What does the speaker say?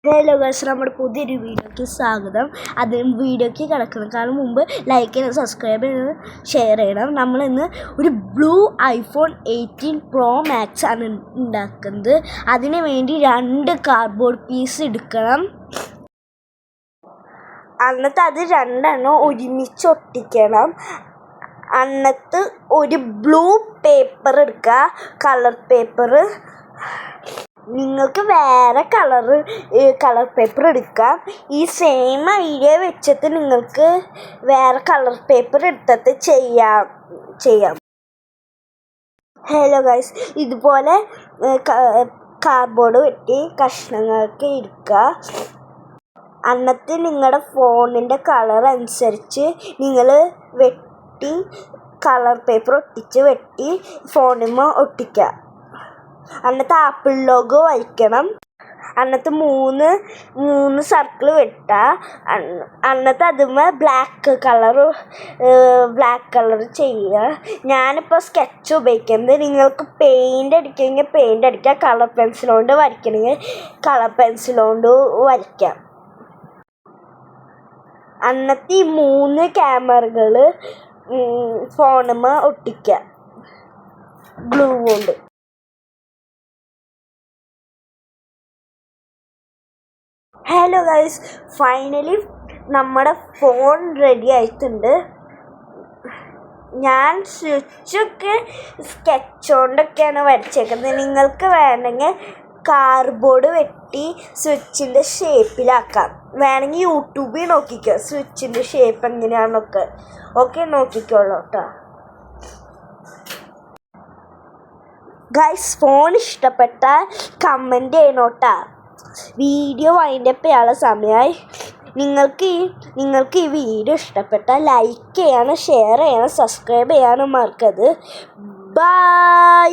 Hello guys, നമ്മുടെ പുതിയൊരു വീഡിയോയ്ക്ക് സ്വാഗതം. വീഡിയോയ്ക്ക് കിടക്കുന്നതിനേക്കാളും മുമ്പ് ലൈക്ക് ചെയ്യണം, സബ്സ്ക്രൈബ് ചെയ്യണം, ഷെയർ ചെയ്യണം. നമ്മളിന്ന് ഒരു ബ്ലൂ iPhone 18 Pro Max ആണ് ഉണ്ടാക്കുന്നത്. അതിന് വേണ്ടി 2 കാർഡ്ബോർഡ് പീസ് എടുക്കണം. എന്നിട്ട് അത് 2 ഒരുമിച്ച് ഒട്ടിക്കണം. എന്നിട്ട് ഒരു ബ്ലൂ പേപ്പർ എടുക്കുക, കളർ പേപ്പർ. നിങ്ങൾക്ക് വേറെ കളർ പേപ്പർ എടുക്കാം. ഈ സെയിം ഐഡിയ വെച്ചിട്ട് നിങ്ങൾക്ക് വേറെ കളർ പേപ്പർ എടുത്തിട്ട് ചെയ്യാം. ഹലോ ഗൈസ്, ഇതുപോലെ കാർഡ്ബോർഡ് വെട്ടി കഷ്ണങ്ങൾക്ക് എടുക്കുക. എന്നിട്ട് നിങ്ങളുടെ ഫോണിൻ്റെ കളർ അനുസരിച്ച് നിങ്ങൾ വെട്ടി കളർ പേപ്പർ വെട്ടി ഫോണിന്മേൽ ഒട്ടിക്കുക. എന്നിട്ട് ആപ്പിൾ ലോഗോ വരയ്ക്കണം. എന്നിട്ട് മൂന്ന് സർക്കിൾ വെട്ടുക. എന്നിട്ട് അതുമ്മേൽ ബ്ലാക്ക് കളർ ചെയ്യുക. ഞാനിപ്പോൾ സ്കെച്ച് ഉപയോഗിക്കുന്നത്. നിങ്ങൾക്ക് പെയിൻ്റ് അടിക്കണമെങ്കിൽ പെയിൻ്റ് അടിക്കുക, കളർ പെൻസിൽ കൊണ്ട് വരയ്ക്കണമെങ്കിൽ കളർ പെൻസിൽ കൊണ്ട് വരയ്ക്കാം. എന്നിട്ട് ഈ 3 ക്യാമറകൾ ഫോണിന്മേൽ ഒട്ടിക്കുക ഗ്ലൂ കൊണ്ട്. ഹലോ ഗൈസ്, ഫൈനലി നമ്മുടെ ഫോൺ റെഡി ആയിട്ടുണ്ട്. ഞാൻ സ്വിച്ചൊക്കെ സ്കെച്ച് കൊണ്ടൊക്കെയാണ് വരച്ചേക്കുന്നത്. നിങ്ങൾക്ക് വേണമെങ്കിൽ കാർഡ്ബോർഡ് വെട്ടി സ്വിച്ചിൻ്റെ ഷേപ്പിലാക്കാം. വേണമെങ്കിൽ യൂട്യൂബിൽ നോക്കിക്കോ സ്വിച്ചിൻ്റെ ഷേപ്പ് എങ്ങനെയാണെന്നൊക്കെ. ഓക്കെ, നോക്കിക്കോളൂ കേട്ടോ. ഗൈസ്, ഫോൺ ഇഷ്ടപ്പെട്ടാൽ കമൻറ്റ് ചെയ്യണം കേട്ടോ. വീഡിയോ വൈൻഡപ്പ് ചെയ്യാനുള്ള സമയമായി. നിങ്ങൾക്ക് ഈ വീഡിയോ ഇഷ്ടപ്പെട്ടാൽ ലൈക്ക് ചെയ്യണം, ഷെയർ ചെയ്യണം, സബ്സ്ക്രൈബ് ചെയ്യാനും മറക്കരുത്. ബൈ.